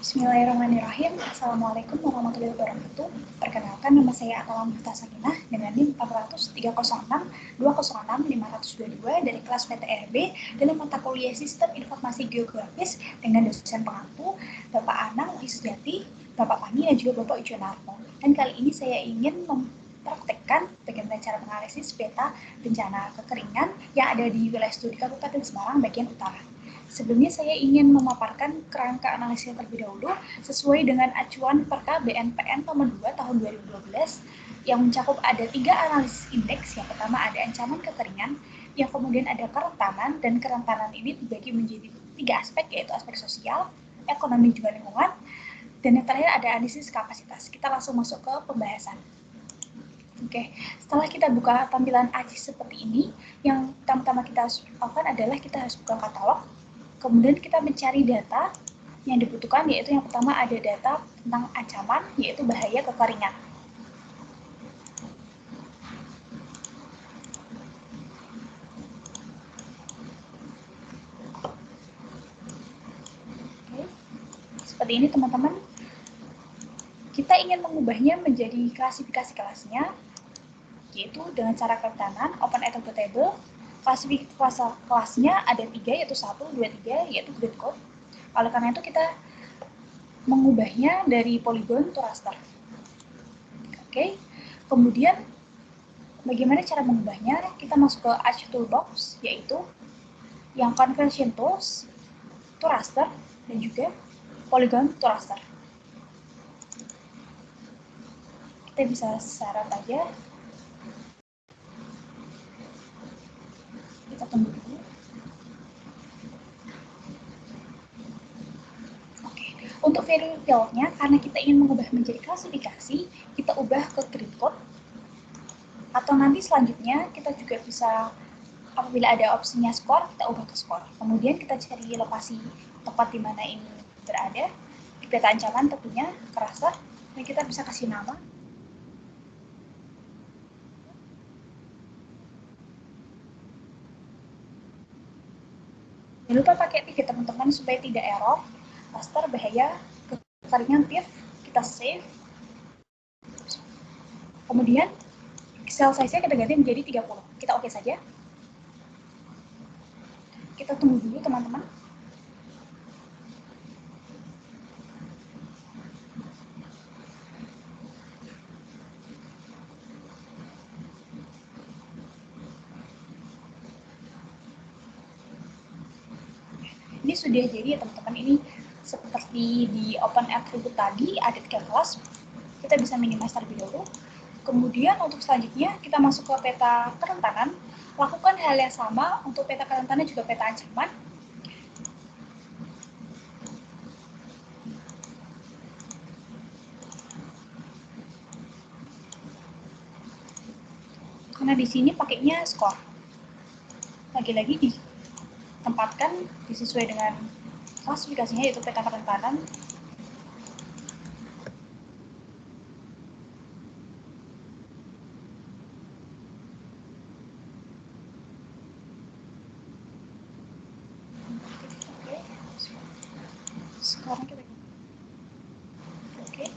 Bismillahirrahmanirrahim. Assalamualaikum warahmatullahi wabarakatuh. Perkenalkan, nama saya Atala Muftah Sakinah dengan NIM 400306206 522 dari kelas PTRB dalam mata kuliah Sistem Informasi Geografis dengan dosen pengampu Bapak Anang Wisjati, Bapak Pani, dan juga Bapak Ujonarto. Dan kali ini saya ingin mempraktekkan bagaimana cara menganalisis peta bencana kekeringan yang ada di wilayah studi Kabupaten Semarang bagian utara. Sebelumnya saya ingin memaparkan kerangka analisis terlebih dahulu sesuai dengan acuan Perka BNPN nomor 2 tahun 2012 yang mencakup ada 3 analisis indeks. Yang pertama ada ancaman kekeringan, yang kemudian ada kerentanan, dan kerentanan ini dibagi menjadi 3 aspek, yaitu aspek sosial, ekonomi, juga lingkungan, dan yang terakhir ada analisis kapasitas. Kita langsung masuk ke pembahasan. Oke, setelah kita buka tampilan ACIS seperti ini, yang pertama-tama kita harus lakukan adalah kita harus buka katalog. Kemudian kita mencari data yang dibutuhkan, yaitu yang pertama ada data tentang ancaman, yaitu bahaya kekeringan. Oke. Seperti ini teman-teman. Kita ingin mengubahnya menjadi klasifikasi kelasnya, yaitu dengan cara kerentanan, open attributable. Klasifikasi kelasnya ada 3, yaitu 1, 2, 3, yaitu grid code. Oleh karena itu kita mengubahnya dari polygon to raster. Oke, kemudian bagaimana cara mengubahnya? Kita masuk ke Arch Toolbox, yaitu yang Conversion Tools, to raster, dan juga Polygon to raster. Kita bisa syarat aja. Kita tunggu dulu. Untuk value field-nya, karena kita ingin mengubah menjadi klasifikasi, kita ubah ke grid code. Atau nanti selanjutnya kita juga bisa, apabila ada opsinya skor, kita ubah ke skor. Kemudian kita cari lokasi tempat di mana ini berada, di peta ancaman tentunya, ke raster, dan kita bisa kasih nama. Jangan lupa pakai pivot teman-teman supaya tidak error. Raster bahaya kekeringan PIV, kita save. Kemudian cell size-nya kita ganti menjadi 30. Kita oke saja. Kita tunggu dulu teman-teman. Ini sudah jadi ya teman-teman. Ini seperti di open attribute tadi, ada 3 kelas. Kita bisa minimize terlebih dahulu. Kemudian untuk selanjutnya kita masuk ke peta kerentanan. Lakukan hal yang sama untuk peta kerentanan juga peta ancaman. Karena di sini pakainya skor. Lagi-lagi ditempatkan disesuai dengan klasifikasinya, yaitu peta kerentanan. Sekarang kita Oke,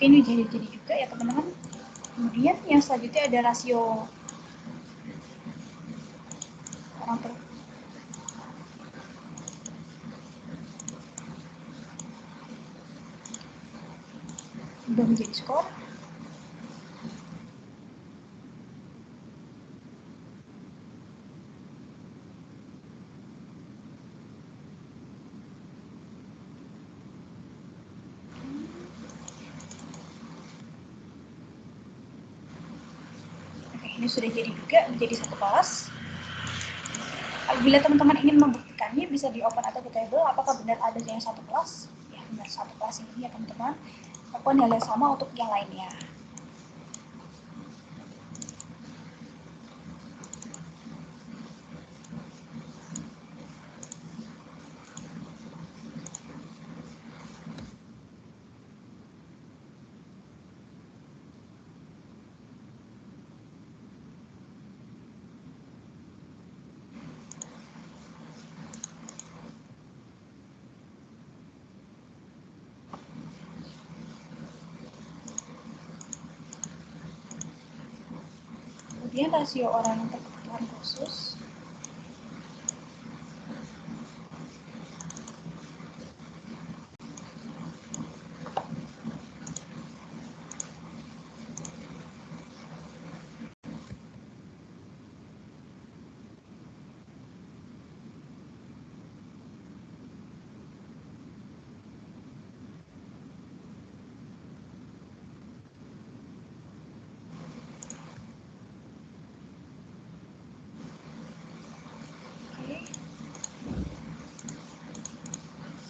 ini jadi juga ya teman-teman. Kemudian yang selanjutnya ada rasio orang per sudah menjadi skor. Ini sudah jadi juga menjadi satu kelas. Apabila teman-teman ingin membuktikannya, bisa di open atau table apakah benar ada yang satu kelas. Ya, benar satu kelas ini ya teman-teman. Lakukan hal yang sama untuk yang lainnya. Kemudian rasio orang berkebutuhan khusus.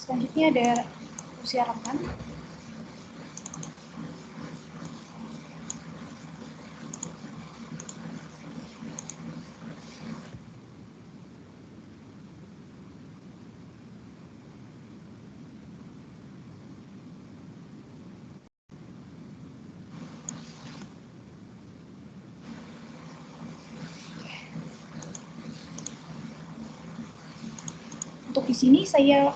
Selanjutnya ada usia rentan. Untuk di sini saya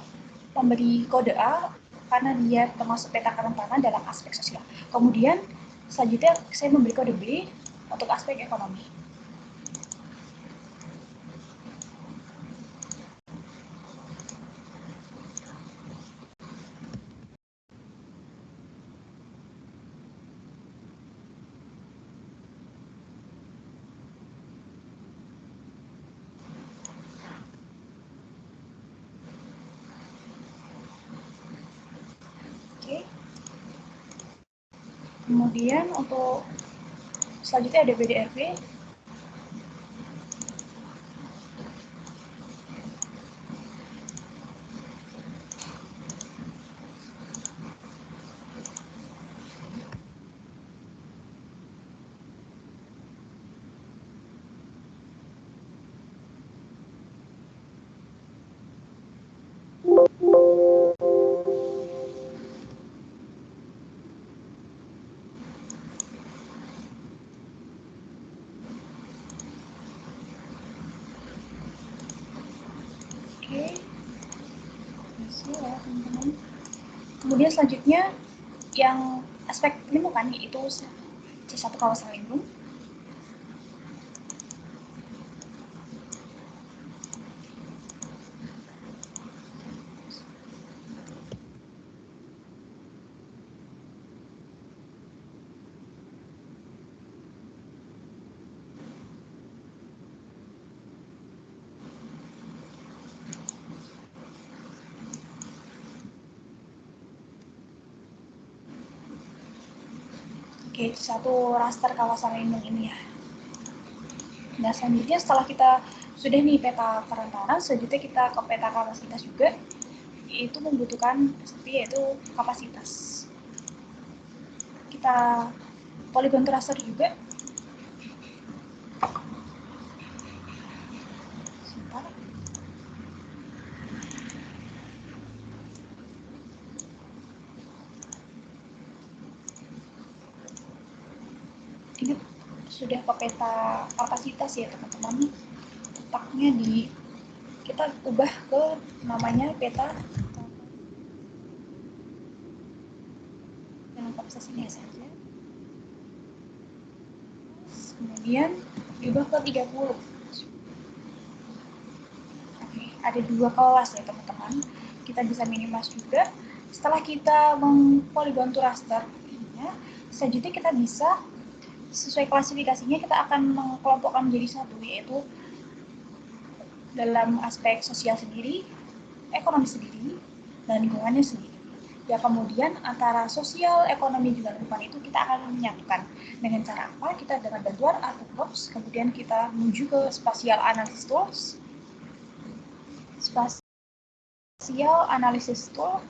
memberi kode A karena dia termasuk peta kerentanan dalam aspek sosial. Kemudian selanjutnya saya memberi kode B untuk aspek ekonomi. Oke. Kemudian untuk selanjutnya ada BDRB. Oke. Ya, teman-teman. Kemudian selanjutnya yang aspek lingkungan yaitu C1 kawasan lindung. Oke, satu raster kawasan lindung ini ya. Nah, selanjutnya setelah kita sudah nih peta kerentanan, selanjutnya kita ke peta kapasitas juga, yaitu membutuhkan yaitu kapasitas. Kita poligon raster juga. Sebentar. Ini sudah ke peta kapasitas ya teman-teman. Letaknya di kita ubah ke namanya peta dengan kapasitas ini saja. Kemudian diubah ke 30. Oke, ada dua kelas ya teman-teman. Kita bisa minimas juga. Setelah kita mengpoligon to raster, selanjutnya kita bisa sesuai klasifikasinya kita akan mengkelompokkan menjadi satu, yaitu dalam aspek sosial sendiri, ekonomi sendiri, dan lingkungannya sendiri. Ya, kemudian antara sosial, ekonomi, juga lingkungan itu kita akan menyatukan. Dengan cara apa? Kita dengan bantuan ArcGroups, kemudian kita menuju ke Spatial Analysis Tools. Spatial Analysis Tool,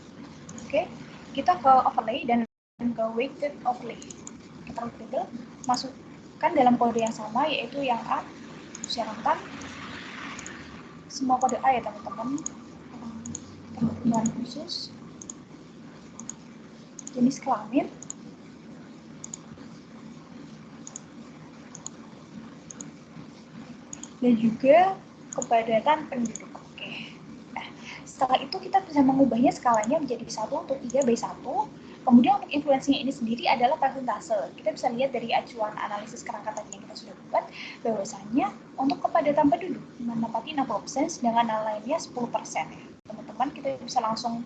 oke. Kita ke overlay dan ke weighted overlay. Kita label, masukkan dalam kode yang sama, yaitu yang A, usia rentan, semua kode A ya teman-teman, kebutuhan khusus, jenis kelamin, dan juga kepadatan penduduk. Oke. Nah, setelah itu kita bisa mengubahnya skalanya menjadi 1 untuk 3/1 Kemudian untuk influensinya ini sendiri adalah persentase. Kita bisa lihat dari acuan analisis kerangka tadi yang kita sudah buat, bahwasanya untuk kepadatan penduduk menempati 60%, sedangkan lainnya 10% ya. Teman-teman, kita bisa langsung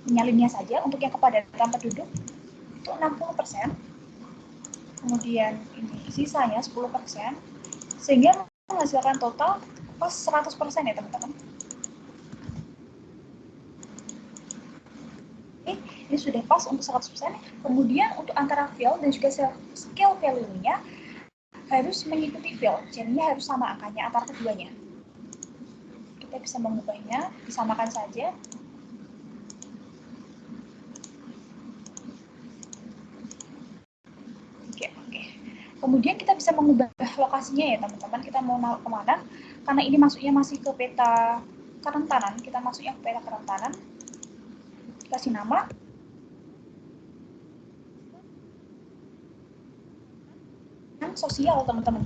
menyalinnya saja. Untuk yang kepadatan penduduk itu 60%, kemudian ini sisanya 10%, sehingga menghasilkan total pas 100% ya teman-teman. Ini sudah pas untuk 100%. Kemudian untuk antara fill dan juga scale value-nya harus mengikuti fill, jadinya harus sama angkanya antara keduanya. Kita bisa mengubahnya, disamakan saja. Oke. Kemudian kita bisa mengubah lokasinya ya teman-teman, kita mau naruh kemana, karena ini masuknya masih ke peta kerentanan, kita masuknya ke peta kerentanan, kasih nama, sosial teman-teman.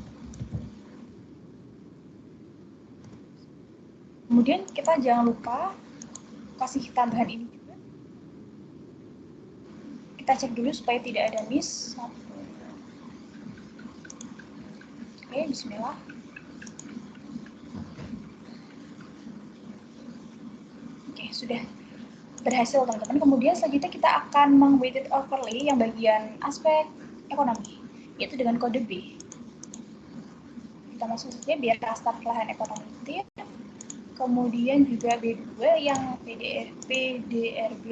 Kemudian kita jangan lupa kasih tambahan ini juga. Kita cek dulu supaya tidak ada miss. Oke, bismillah. Oke, sudah berhasil teman-teman. Kemudian selanjutnya kita akan meng-weighted overlay yang bagian aspek ekonomi, yaitu dengan kode B. Kita masuk saja biar start lahan ekonomi. Kemudian juga B2 yang PDRB,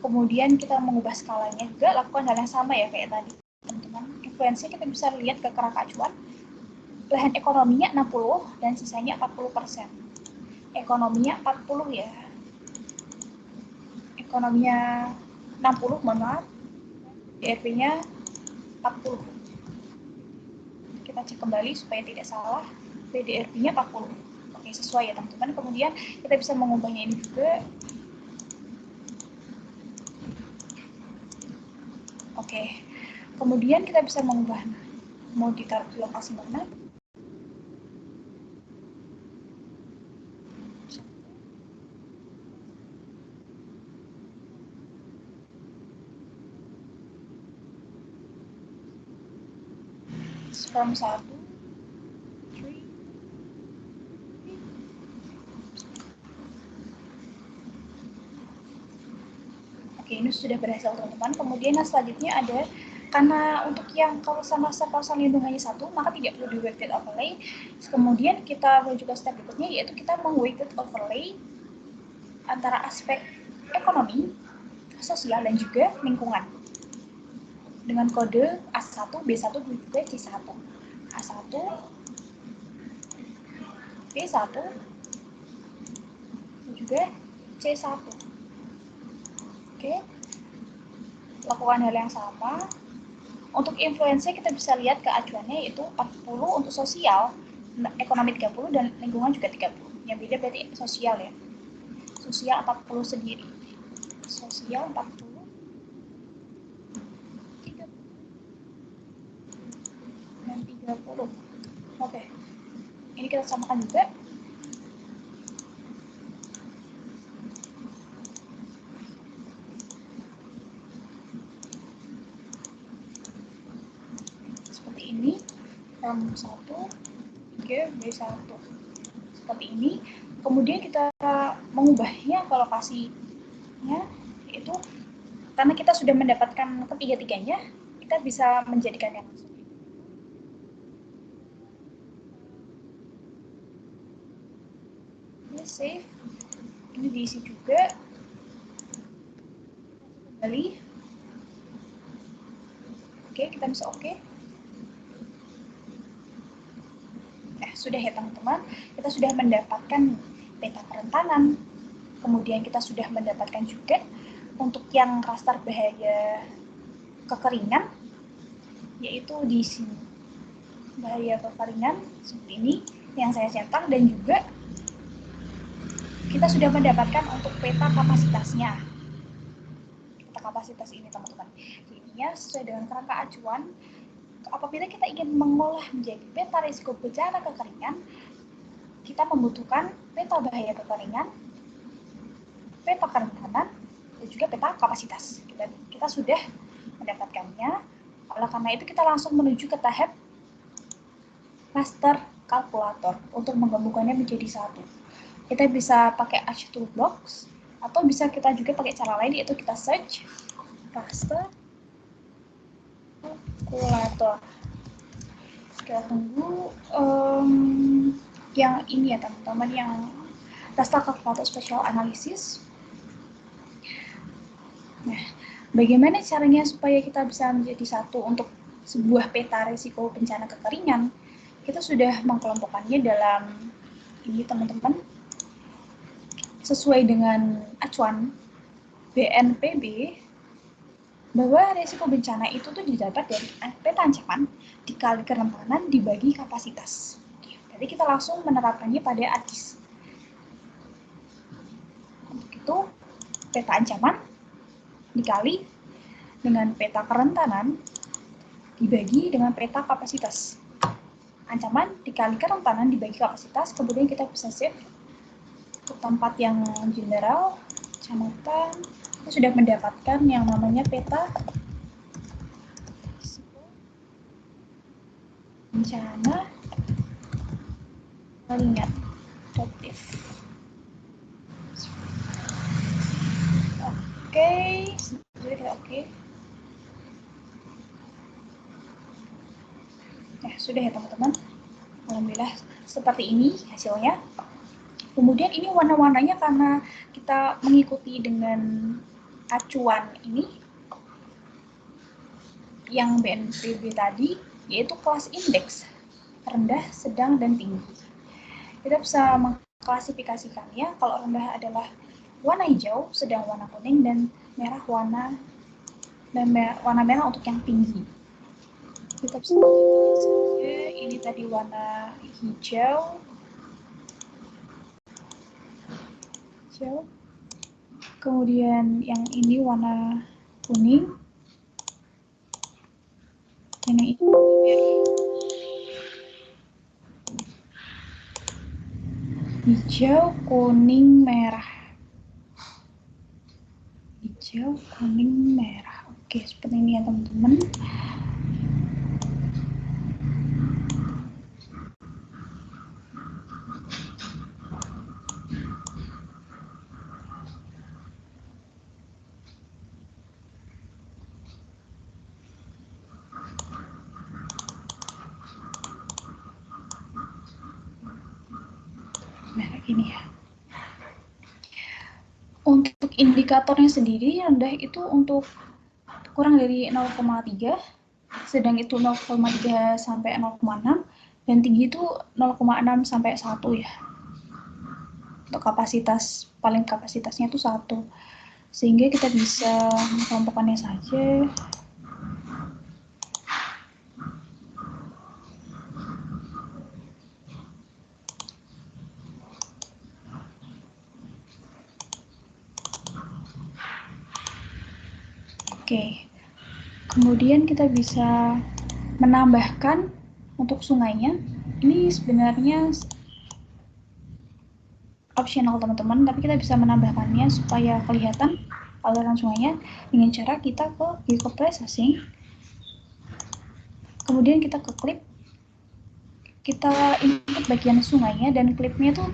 kemudian kita mengubah skalanya juga, lakukan hal yang sama ya kayak tadi teman-teman. Influensi kita bisa lihat ke kerangka acuan, lahan ekonominya 60 dan sisanya 40%. Ekonominya 40 ya, ekonominya 60, mohon maaf, DRP-nya 40. Kita cek kembali supaya tidak salah, PDRB-nya 40. Oke, sesuai ya teman-teman. Kemudian kita bisa mengubahnya ini juga. Oke, kemudian kita bisa mengubah mau ditaruh di lokasi mana. From 1, 3. Oke, ini sudah berhasil teman-teman. Kemudian yang selanjutnya ada, karena untuk yang kawasan lindungannya 1, maka tidak perlu di weighted overlay. Kemudian kita menuju ke step berikutnya, yaitu kita meng-weighted overlay antara aspek ekonomi, sosial, dan juga lingkungan. Dengan kode A1, B1, dan juga C1. A1, B1, dan juga C1. Oke, lakukan hal yang sama. Untuk influensi kita bisa lihat ke acuannya yaitu 40 untuk sosial, ekonomi 30, dan lingkungan juga 30. Yang beda berarti sosial ya. Sosial 40 sendiri. Sosial 40, 30, dan 30. Oke. Ini kita samakan juga. Seperti ini. Form 1, 3, B1. Seperti ini. Kemudian kita mengubahnya ke lokasinya, yaitu karena kita sudah mendapatkan ketiga-tiganya, kita bisa menjadikan yang langsung. Ini save. Ini diisi juga. Kembali. Oke, kita bisa oke. Sudah ya teman-teman, kita sudah mendapatkan peta kerentanan, kemudian kita sudah mendapatkan juga untuk yang raster bahaya kekeringan, yaitu di sini bahaya kekeringan seperti ini yang saya cetak, dan juga kita sudah mendapatkan untuk peta kapasitasnya. Peta kapasitas ini teman-teman, jadinya sesuai dengan kerangka acuan. Apabila kita ingin mengolah menjadi peta risiko bencana kekeringan, kita membutuhkan peta bahaya kekeringan, peta kerentanan, dan juga peta kapasitas. Kita sudah mendapatkannya. Oleh karena itu kita langsung menuju ke tahap raster kalkulator untuk menggabungkannya menjadi satu. Kita bisa pakai Arch Toolbox atau bisa kita juga pakai cara lain, yaitu kita search raster kalkulator. Kita tunggu yang ini ya teman-teman, yang raster kalkulator special analysis. Nah, bagaimana caranya supaya kita bisa menjadi satu untuk sebuah peta risiko bencana kekeringan? Kita sudah mengkelompokkannya dalam ini teman-teman, sesuai dengan acuan BNPB, bahwa risiko bencana itu tuh didapat dari peta ancaman dikali kerentanan dibagi kapasitas. Jadi kita langsung menerapkannya pada ADIS. Untuk itu, peta ancaman dikali dengan peta kerentanan dibagi dengan peta kapasitas. Ancaman dikali kerentanan dibagi kapasitas, kemudian kita bisa save ke tempat yang general, kecamatan. Kita sudah mendapatkan yang namanya peta bencana kekeringan adaptif. Oke, sudah kita oke. Nah, sudah ya teman-teman. Alhamdulillah seperti ini hasilnya. Kemudian ini warna-warnanya karena kita mengikuti dengan acuan ini yang BNPB tadi, yaitu kelas indeks rendah, sedang, dan tinggi. Kita bisa mengklasifikasikannya. Kalau rendah adalah warna hijau, sedang warna kuning, dan merah warna merah untuk yang tinggi. Kita bisa ini tadi warna hijau. Kemudian yang ini warna kuning. Yang ini hijau, kuning, merah. Hijau, kuning, merah. Oke, seperti ini ya teman-teman. Nah, ini ya. Untuk indikatornya sendiri, rendah itu untuk kurang dari 0,3, sedang itu 0,3 sampai 0,6, dan tinggi itu 0,6 sampai 1 ya. Untuk kapasitas, paling kapasitasnya itu 1. Sehingga kita bisa mengelompokkannya saja. Oke, kemudian kita bisa menambahkan untuk sungainya. Ini sebenarnya optional teman-teman, tapi kita bisa menambahkannya supaya kelihatan aliran sungainya dengan cara kita ke Google Processing. Kemudian kita ke klip, kita input bagian sungainya, dan klipnya tuh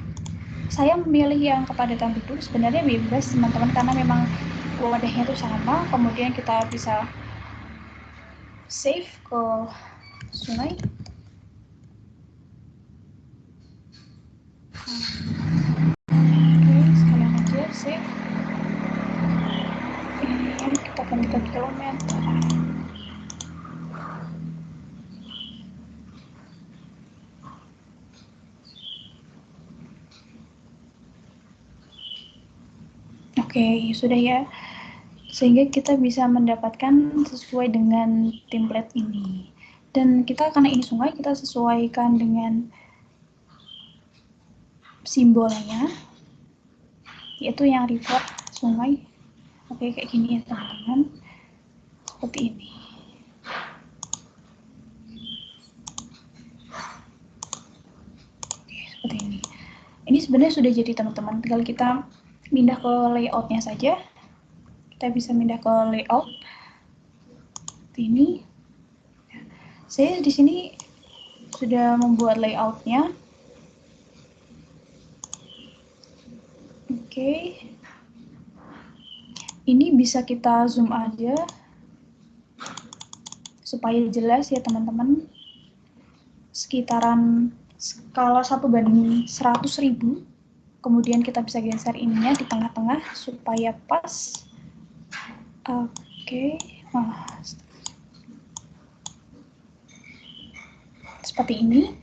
saya memilih yang kepadatan penduduk. Sebenarnya bebas teman-teman karena memang wadahnya itu sama. Kemudian kita bisa save ke sungai. Oke, sekalian aja save. Ini kita ganti ke kilometer. Oke, sudah ya. Sehingga kita bisa mendapatkan sesuai dengan template ini. Dan kita, karena ini sungai, kita sesuaikan dengan simbolnya, yaitu yang report sungai. Oke, kayak gini ya teman-teman. Seperti ini. Oke, seperti ini. Ini sebenarnya sudah jadi teman-teman. Tinggal kita pindah ke layoutnya saja. Kita bisa pindah ke layout. Ini saya di sini sudah membuat layoutnya. Oke. Ini bisa kita zoom aja supaya jelas ya teman-teman. Sekitaran skala 1:100.000. Kemudian kita bisa geser ininya di tengah-tengah supaya pas. Oke. Nah, seperti ini.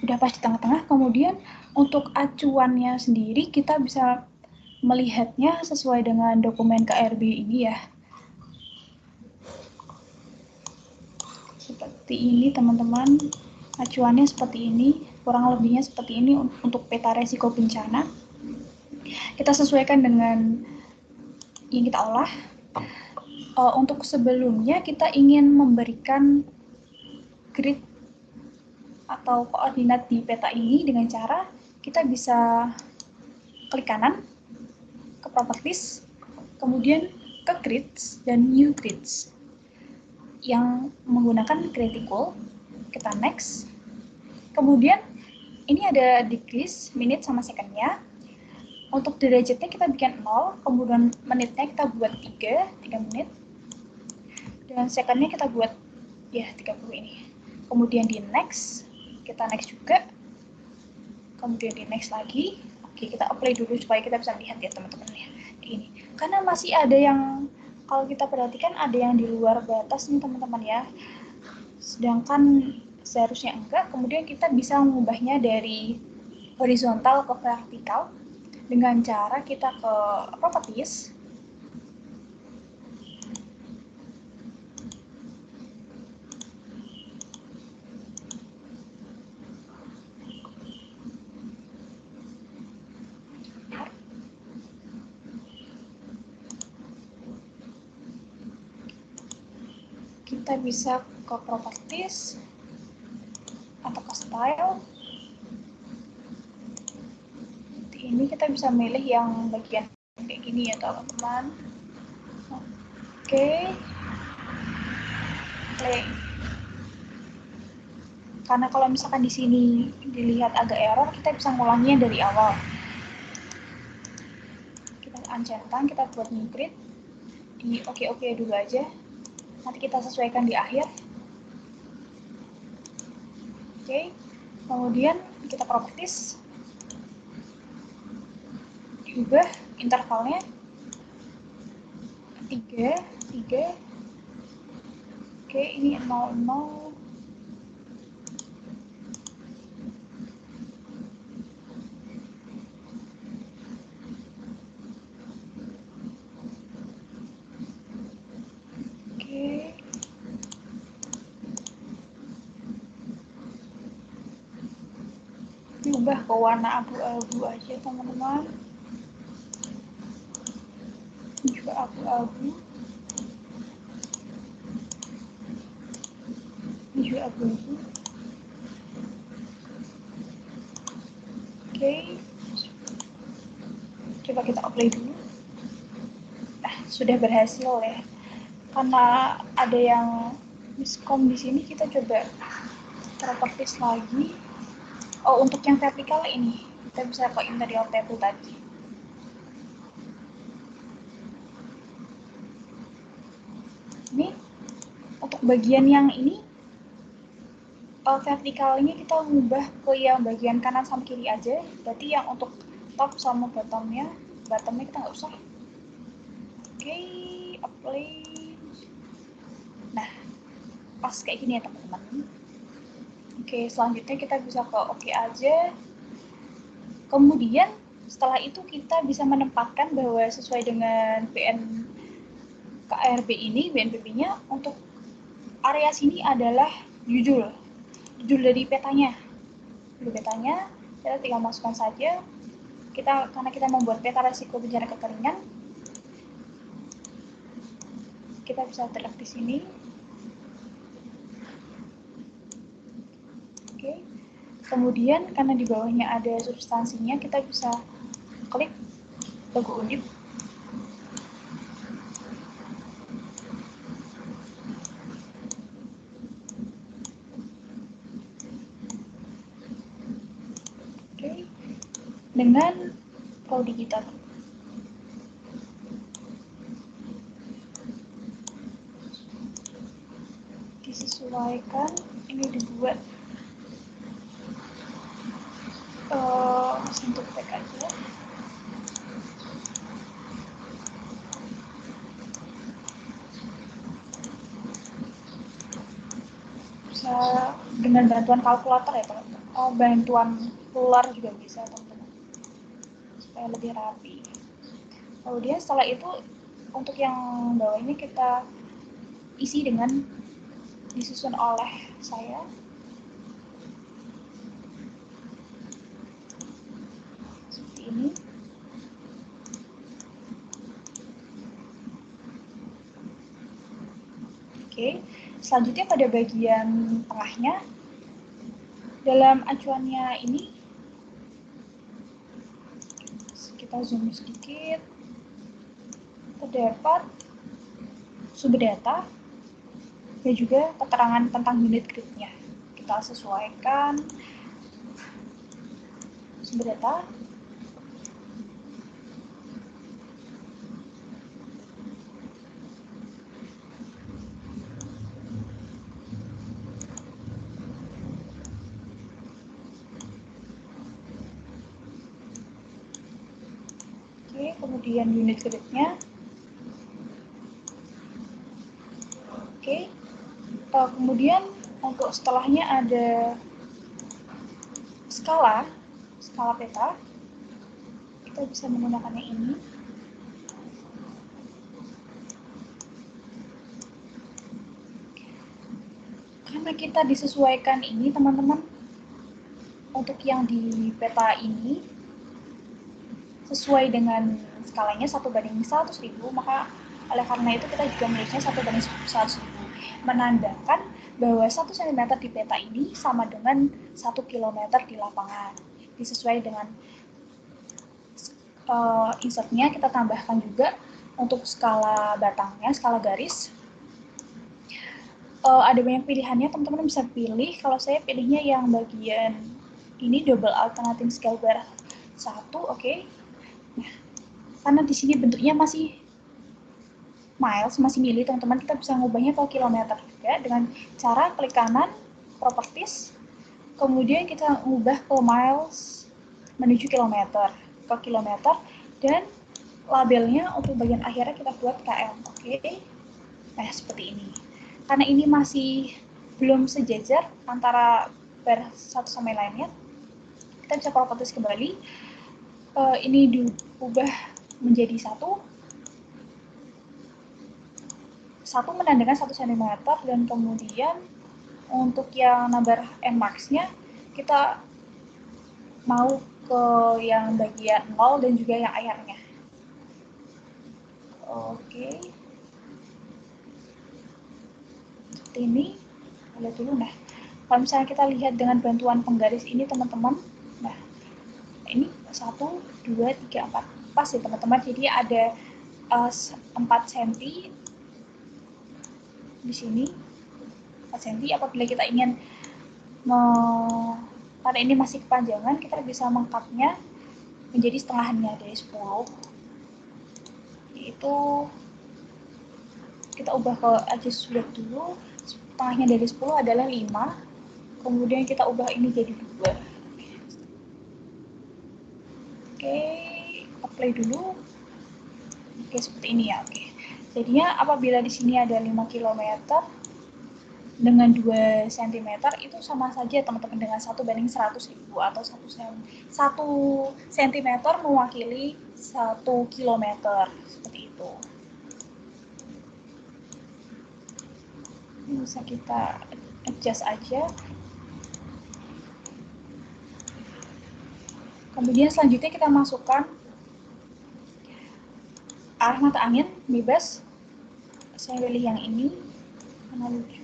Udah pas di tengah-tengah. Kemudian untuk acuannya sendiri kita bisa melihatnya sesuai dengan dokumen KRB ini ya. Seperti ini teman-teman, acuannya seperti ini, kurang lebihnya seperti ini untuk peta resiko bencana. Kita sesuaikan dengan yang kita olah. Untuk sebelumnya kita ingin memberikan grid atau koordinat di peta ini dengan cara kita bisa klik kanan ke properties, kemudian ke grids dan new grids yang menggunakan critical. Kita next, kemudian ini ada degrees, minute sama secondnya. Untuk derajatnya kita bikin 0, kemudian menitnya kita buat 3 menit, dan secondnya kita buat ya 30 ini. Kemudian di next, kita next juga, kemudian di next lagi. Oke, kita apply dulu supaya kita bisa lihat ya teman-teman ya. Ini karena masih ada yang, kalau kita perhatikan ada yang di luar batas nih teman-teman ya, sedangkan seharusnya enggak. Kemudian kita bisa mengubahnya dari horizontal ke vertikal dengan cara kita ke properties, kita bisa ke properties atau ke style. Ini kita bisa milih yang bagian kayak gini ya teman-teman. Oke. Play. Karena kalau misalkan di sini dilihat agak error, kita bisa ngulangnya dari awal. Kita uncentang, kita buat new grid, di oke dulu aja. Nanti kita sesuaikan di akhir. Oke. Kemudian kita properties, diubah intervalnya 3. Oke, ini 00. Oke. Diubah ke warna abu-abu aja teman-teman. Juga abu-abu. Ini juga abu-abu. Oke. Coba kita apply dulu. Nah, sudah berhasil ya. Karena ada yang miskom di sini, kita coba properties lagi. Untuk yang vertikal ini, kita bisa ke interior table tadi. Ini untuk bagian yang ini, vertikalnya kita ubah ke yang bagian kanan sama kiri aja. Berarti yang untuk top sama bottomnya kita nggak usah. Oke, apply. Nah, pas kayak gini ya teman-teman. Oke, selanjutnya kita bisa ke oke aja. Kemudian setelah itu kita bisa menempatkan bahwa sesuai dengan PN KRB ini, BNPB-nya, untuk area sini adalah judul dari petanya. Petanya kita tinggal masukkan saja. Karena kita membuat peta resiko bencana kekeringan, kita bisa drag di sini. Oke. Kemudian karena di bawahnya ada substansinya, kita bisa klik logo Undip. dengan prodi kita. Disesuaikan, ini dibuat untuk tag aja. Bisa dengan bantuan kalkulator ya teman-teman. Bantuan ruler juga bisa teman-teman, supaya lebih rapi. Kemudian setelah itu untuk yang bawah ini kita isi dengan disusun oleh saya. Seperti ini. Oke, selanjutnya pada bagian tengahnya, dalam acuannya ini, kita zoom sedikit, terdapat sumber data dan juga keterangan tentang unit grid-nya. Kita sesuaikan sumber data. Oke, kemudian unit grid-nya. Oke, kemudian untuk setelahnya ada skala peta. Kita bisa menggunakannya ini. Karena kita disesuaikan ini teman-teman, untuk yang di peta ini sesuai dengan skalanya 1:100.000, maka oleh karena itu kita juga menulisnya 1:100.000, menandakan bahwa 1 cm di peta ini sama dengan 1 km di lapangan. Disesuai dengan insertnya kita tambahkan juga untuk skala batangnya, skala garis. Ada banyak pilihannya, teman-teman bisa pilih. Kalau saya pilihnya yang bagian ini, double alternating scale bar 1, oke. Nah, karena di sini bentuknya masih miles, masih mili, teman-teman, kita bisa ngubahnya ke kilometer juga dengan cara klik kanan, properties, kemudian kita ngubah ke miles menuju kilometer, ke kilometer, dan labelnya untuk bagian akhirnya kita buat KM, oke. Nah, seperti ini. Karena ini masih belum sejajar antara bar satu sama lainnya, kita bisa properties kembali. Ini diubah menjadi satu menandakan 1 cm, dan kemudian untuk yang number and marks-nya kita mau ke yang bagian 0 dan juga yang akhirnya. Oke. Seperti ini. Lihat dulu. Nah, kalau misalnya kita lihat dengan bantuan penggaris ini teman-teman, nah ini 1, 2, 3, 4 pas ya teman-teman, jadi ada 4 cm di sini, 4 cm. Apabila kita ingin karena ini masih kepanjangan, kita bisa mengcutnya menjadi setengahnya dari 10, yaitu kita ubah ke adjust sudah dulu. Setengahnya dari 10 adalah 5, kemudian kita ubah ini jadi 2. Oke, apply dulu. Oke, seperti ini ya. Oke, jadinya apabila di sini ada 5 km dengan 2 cm, itu sama saja teman-teman dengan 1:100.000, atau 1 cm mewakili 1 km, seperti itu. Ini bisa kita adjust aja. Kemudian selanjutnya kita masukkan arah mata angin bebas. Saya pilih yang ini karena lucu.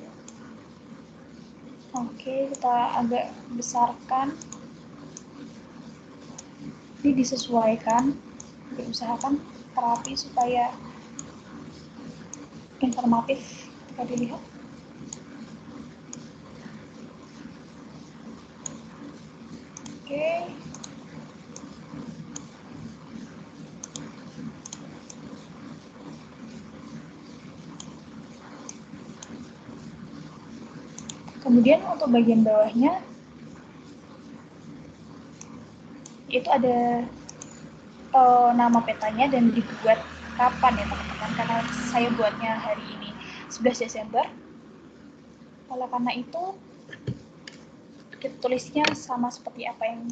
Oke, kita agak besarkan. Ini disesuaikan, diusahakan rapi supaya informatif ketika dilihat. Oke. Kemudian untuk bagian bawahnya itu ada nama petanya dan dibuat kapan ya teman-teman, karena saya buatnya hari ini 11 Desember. Oleh karena itu kita tulisnya sama seperti apa yang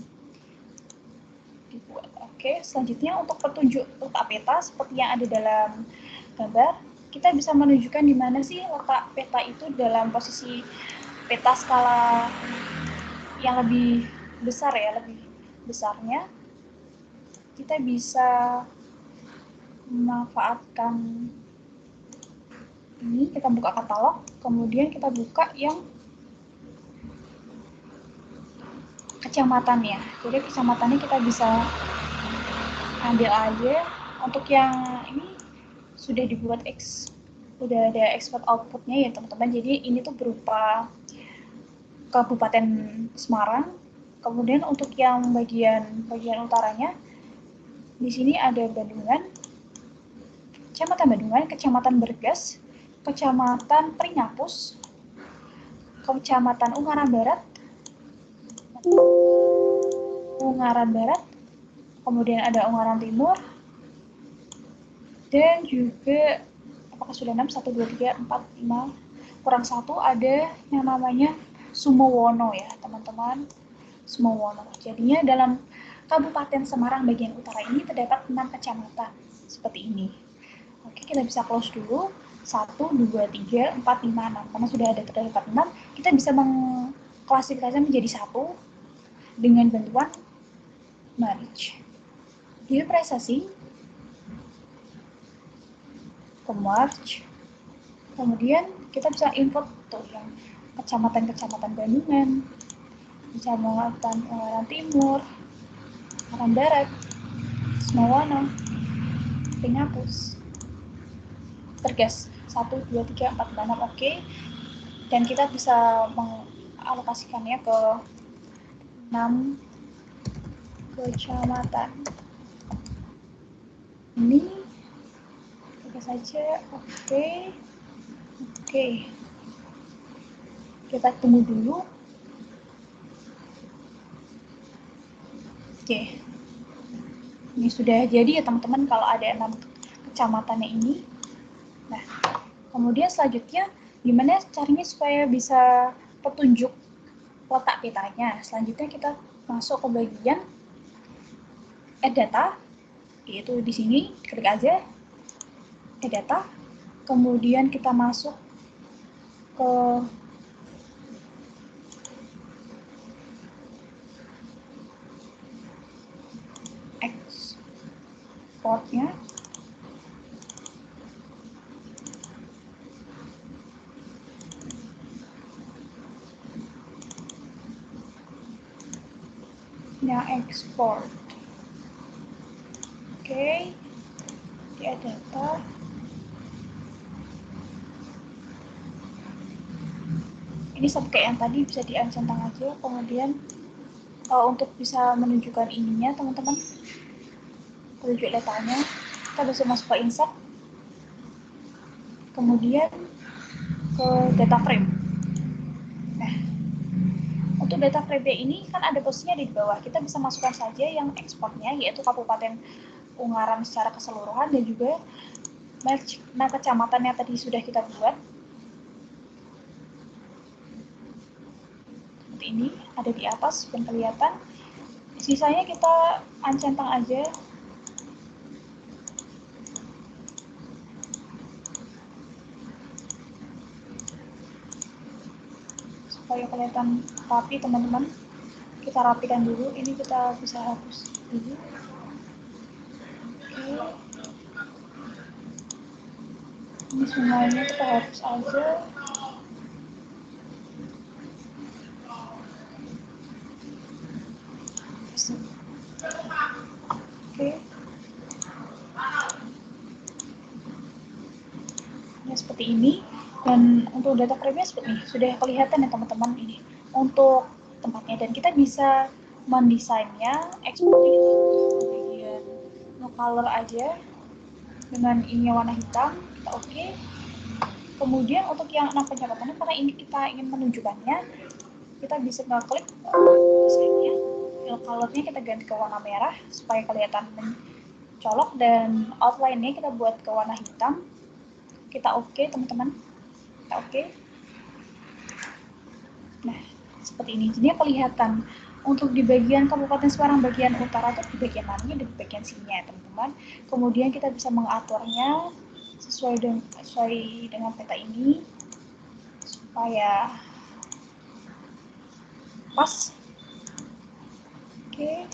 dibuat. Oke, selanjutnya untuk petunjuk letak peta seperti yang ada dalam gambar, kita bisa menunjukkan di mana sih letak peta itu dalam posisi peta skala yang lebih besar ya, lebih besarnya. Kita bisa memanfaatkan ini, kita buka katalog, kemudian kita buka yang kecamatannya. Jadi kecamatannya kita bisa ambil aja. Untuk yang ini sudah dibuat udah ada export outputnya ya teman-teman. Jadi ini tuh berupa Kabupaten Semarang. Kemudian untuk yang bagian utaranya, di sini ada Bandungan, Kecamatan Bandungan, Kecamatan Bergas, Kecamatan Pringapus, Kecamatan Ungaran Barat, kemudian ada Ungaran Timur, dan juga apakah sudah 6, 1, 2, 3, 4, 5, kurang 1 ada yang namanya Sumowono ya teman-teman, Sumowono. Jadinya dalam Kabupaten Semarang bagian utara ini terdapat 6 kecamatan seperti ini. Oke, kita bisa close dulu. 1, 2, 3, 4, 5, 6. Karena sudah ada terdapat 6, kita bisa mengklasifikasikan menjadi 1 dengan bantuan merge. View processing, ke merge, kemudian kita bisa input tuh yang kecamatan Bandungan, Kecamatan Ungaran Timur, Ungaran Barat, Sumowono, Pringapus, Bergas 1, 2, 3, 4, 5, 6, oke. Dan kita bisa mengalokasikannya ke 6 kecamatan. Ini kita saja, oke. Kita tunggu dulu. Oke. Ini sudah jadi ya teman-teman kalau ada 6 kecamatannya ini. Nah, kemudian selanjutnya gimana caranya supaya bisa petunjuk letak petanya. Selanjutnya kita masuk ke bagian add data, yaitu di sini klik aja add data, kemudian kita masuk ke exportnya. Export. Oke, di add data. Ini sama kayak yang tadi, bisa diancentang aja. Kemudian untuk bisa menunjukkan ininya teman-teman, petunjuk letanya, kita bisa masuk ke insert, kemudian ke data frame. Nah, untuk data frame ini kan ada posisinya di bawah, kita bisa masukkan saja yang ekspornya, yaitu Kabupaten Ungaran secara keseluruhan, dan juga kecamatan yang tadi sudah kita buat. Seperti ini, ada di atas dan kelihatan. Sisanya kita ancentang aja. Supaya kelihatan rapi teman-teman. Kita rapikan dulu, ini kita bisa hapus dulu. Oke. Ini semuanya kita hapus aja. Oke. Ya, seperti ini. Dan untuk data frame-nya seperti ini. Sudah kelihatan ya teman-teman ini. Untuk tempatnya. Dan kita bisa mendesainnya, ekspornya bagian no color aja. Dengan ini warna hitam, kita oke. Kemudian untuk yang 6 pencatatannya, karena ini kita ingin menunjukkannya, kita bisa ngeklik desainnya, fill color-nya kita ganti ke warna merah supaya kelihatan mencolok, dan outline-nya kita buat ke warna hitam. Kita oke, teman-teman. Kita oke. Nah, seperti ini. Jadi kelihatan untuk di bagian Kabupaten Semarang bagian utara itu di bagian mananya, di bagian sininya, teman-teman. Kemudian kita bisa mengaturnya sesuai dengan peta ini supaya pas. Oke.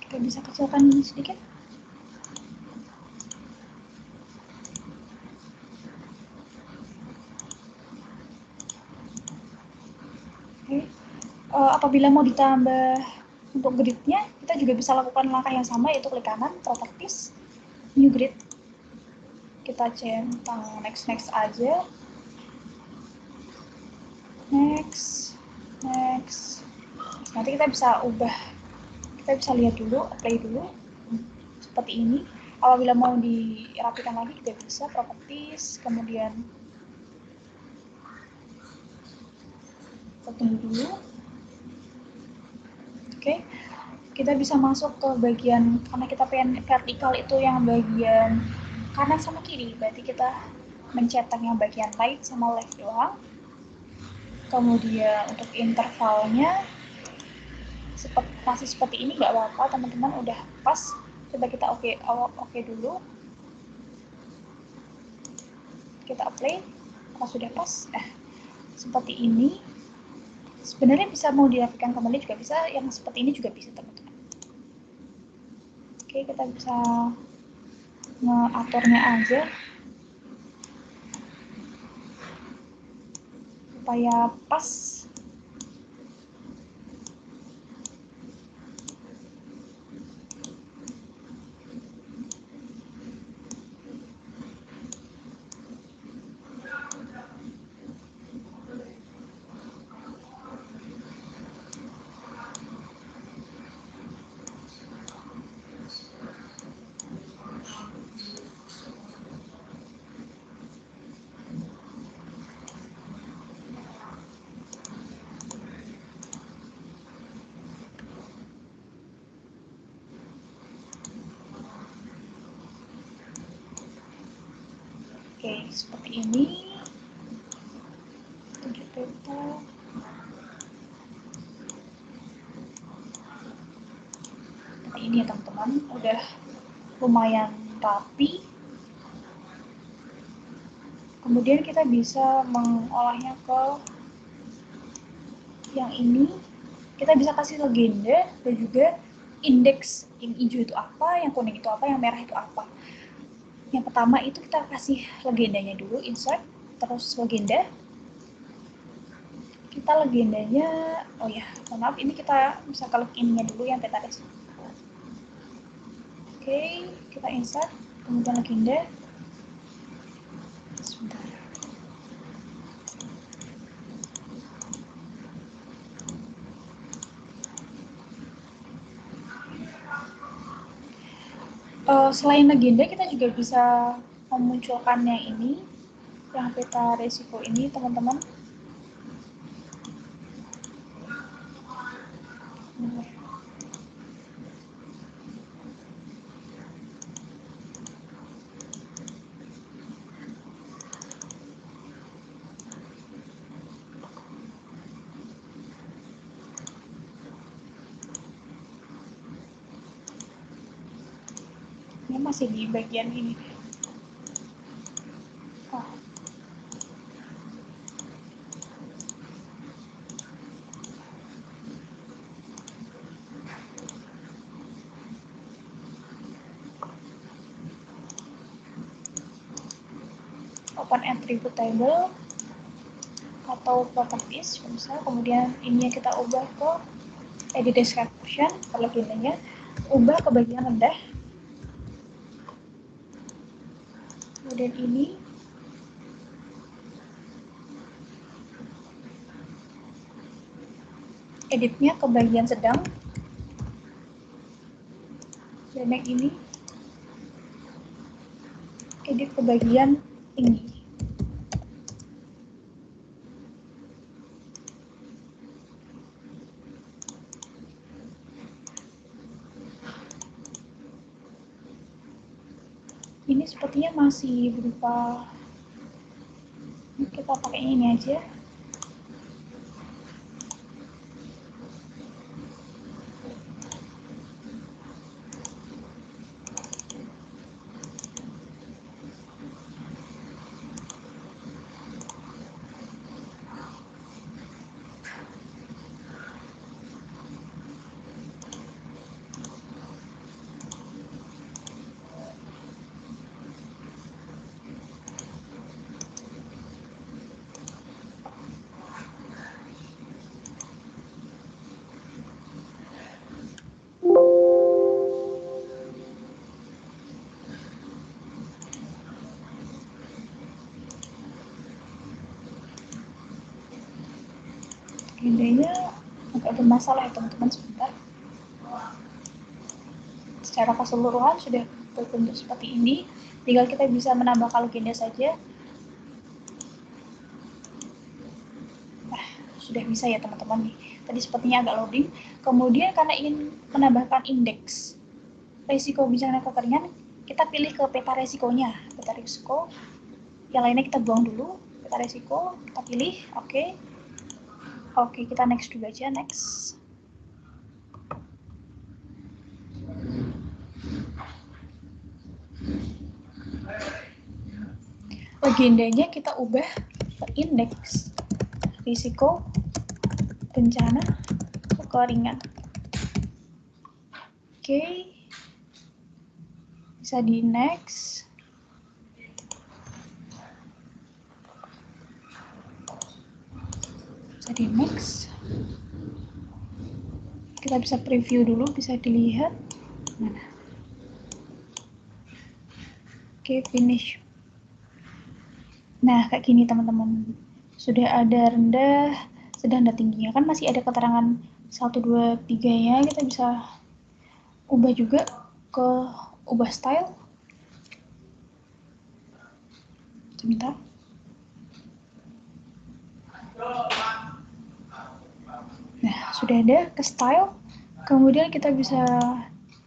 Kita bisa kecilkan ini sedikit. Oke. Apabila mau ditambah untuk gridnya, kita juga bisa lakukan langkah yang sama, yaitu klik kanan, properties, new grid. Kita centang next aja. Next. Nanti kita bisa ubah, kita bisa lihat dulu, apply dulu, seperti ini. Apabila mau dirapikan lagi, kita bisa properties, kemudian kita tunggu dulu. Oke, kita bisa masuk ke bagian, karena kita pengen vertikal itu yang bagian kanan sama kiri, berarti kita mencetak yang bagian right sama left doang. Kemudian untuk intervalnya masih seperti ini, nggak apa-apa teman-teman, udah pas. Coba kita oke dulu, kita apply. Kalau sudah pas, seperti ini. Sebenarnya bisa mau dirapikan kembali juga bisa, yang seperti ini juga bisa, teman-teman. Oke, kita bisa ngaturnya aja supaya pas. Oke, seperti ini. Tunjuk peta. Seperti ini ya teman-teman, udah lumayan rapi. Kemudian kita bisa mengolahnya ke yang ini. Kita bisa kasih legenda dan juga indeks. Yang hijau itu apa, yang kuning itu apa, yang merah itu apa. Yang pertama itu kita kasih legendanya dulu, insert, terus legenda. Kita legendanya, oh ya, maaf, ini kita bisa klik ininya dulu yang peta resiko. Oke, kita insert, kemudian legenda. Sebentar. Selain legenda, kita juga bisa memunculkan yang ini, yang peta resiko ini, teman-teman. Ini masih di bagian ini. Open attribute table atau properties bisa, kemudian ini kita ubah ke edit description, kalau legendanya ubah ke bagian rendah. Kemudian ini editnya ke bagian sedang, dan yang ini edit ke bagian tinggi. Ini sepertinya masih berupa, kita pakai ini aja. Gendenya agak bermasalah ya teman-teman, sebentar. Secara keseluruhan sudah berbentuk seperti ini, tinggal kita bisa menambahkan legenda saja. Nah, sudah bisa ya teman-teman nih. Tadi sepertinya agak loading. Kemudian karena ingin menambahkan indeks risiko bencana kekeringan, kita pilih ke peta resikonya. Peta risiko, yang lainnya kita buang dulu. Peta risiko, kita pilih, oke. Oke, kita next dulu aja, next. Legendanya kita ubah ke indeks risiko bencana kekeringan. Oke, bisa di next. Bisa di next. Kita bisa preview dulu, bisa dilihat. Mana? Oke, finish. Nah, kayak gini teman-teman. Sudah ada rendah, sedang, dan tingginya. Kan masih ada keterangan 1, 2, 3-nya. Kita bisa ubah juga ke ubah style. Sebentar. Nah, sudah ada ke style. Kemudian kita bisa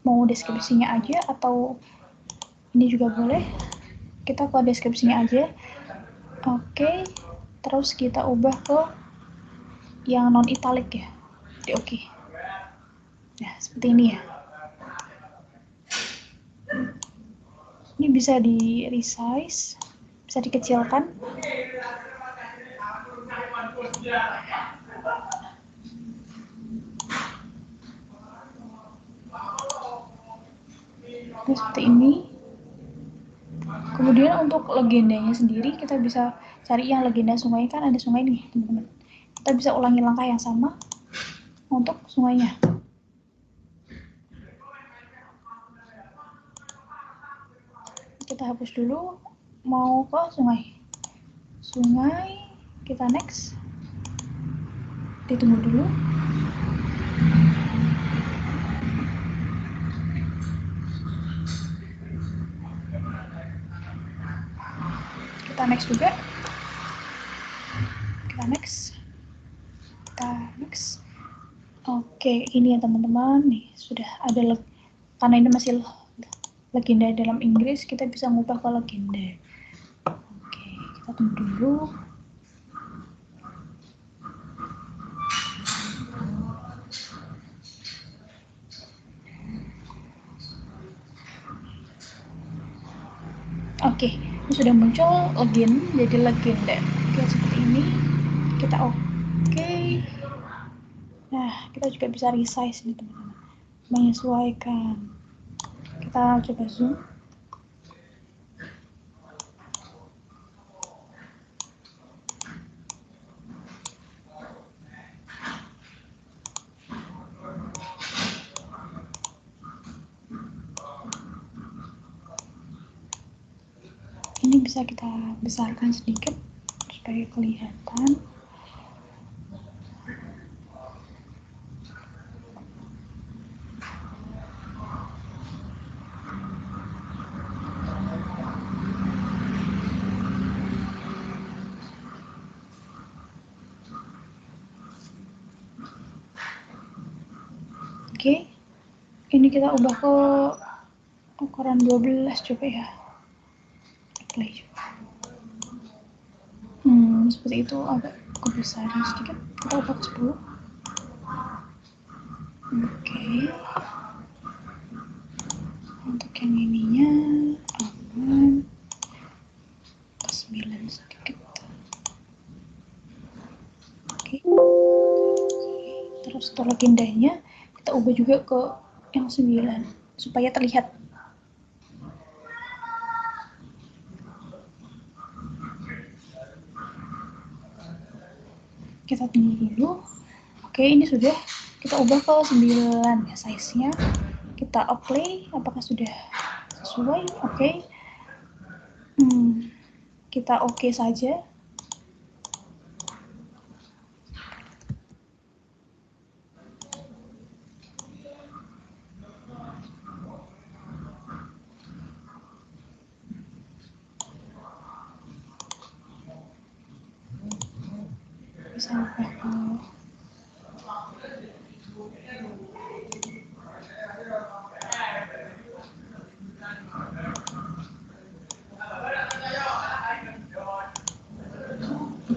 mau deskripsinya aja atau ini juga boleh. Kita ke deskripsinya aja. Oke. Terus kita ubah ke yang non italic ya. Oke. Nah, seperti ini ya. Ini bisa di resize, bisa dikecilkan. Nah, seperti ini. Kemudian untuk legendanya sendiri kita bisa cari yang legenda sungai, kan ada sungai nih teman-teman. Kita bisa ulangi langkah yang sama untuk sungainya. Kita hapus dulu, mau ke sungai. Sungai, kita next. Ditunggu dulu. Kita next juga. Kita next. Kita next. Oke, ini ya teman-teman, nih sudah ada karena ini masih legenda dalam Inggris, kita bisa ngubah ke legenda. Oke, kita tunggu dulu. Oke, ini sudah muncul login jadi legenda. Oke, seperti ini. Kita oke. Nah, kita juga bisa resize nih teman-teman, menyesuaikan. Kita coba zoom. Ini bisa kita besarkan sedikit supaya kelihatan. Oke. Ini kita ubah ke ukuran 12 coba ya. Play coba. Seperti itu, agak kebesaran sedikit. Kita ubah ke 10. Oke. Untuk yang ininya aman. Ke 9 sedikit. Oke. Terus untuk legendanya kita ubah juga ke yang 9 supaya terlihat. Kita tunggu dulu. Oke, ini sudah kita ubah ke 9 ya size-nya. Kita apply, apakah sudah sesuai? Oke. Kita oke saja. Bisa ubah ke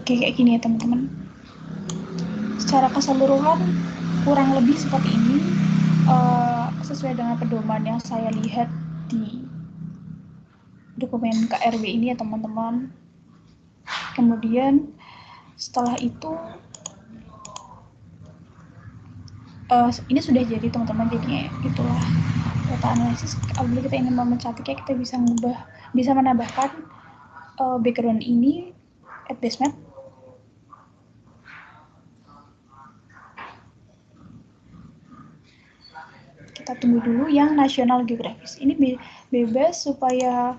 Oke, kayak gini ya teman-teman. Secara keseluruhan kurang lebih seperti ini, sesuai dengan pedoman yang saya lihat di dokumen KRW ini ya teman-teman. Kemudian setelah itu ini sudah jadi teman-teman, jadinya itulah data analisis. Apabila kita ingin memencatiknya, kita bisa menambahkan background ini at base map. Kita tunggu dulu yang nasional geografis. Ini bebas supaya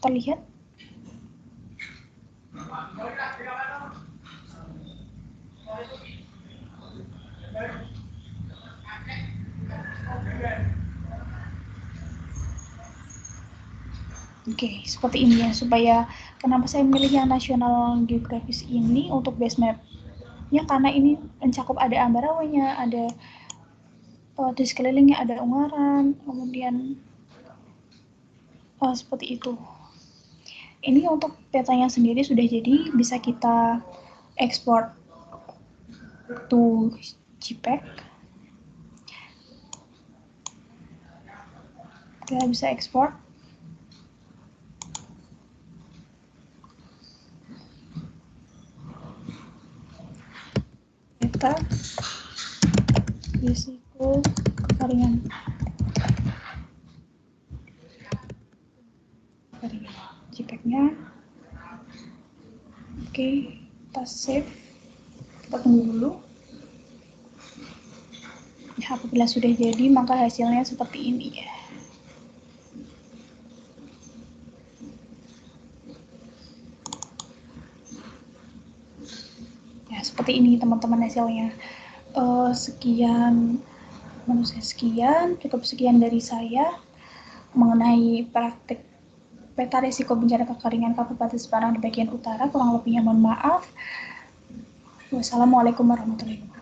terlihat. Oke, seperti ini ya, supaya kenapa saya memilih yang nasional geografis ini untuk base map. Ya, karena ini mencakup ada Ambarawanya, ada di sekelilingnya ada Ungaran, kemudian seperti itu. Ini untuk petanya sendiri sudah jadi, bisa kita ekspor to JPEG. Kita bisa ekspor. Data risiko kekeringan. JPEG-nya. Oke, kita save. Kita tunggu dulu. Ya, apabila sudah jadi, maka hasilnya seperti ini ya. Ya, seperti ini teman-teman hasilnya. Sekian, cukup sekian dari saya mengenai praktik peta risiko bencana kekeringan Kabupaten Semarang di bagian utara. Kurang lebihnya mohon maaf. Wassalamualaikum warahmatullahi wabarakatuh.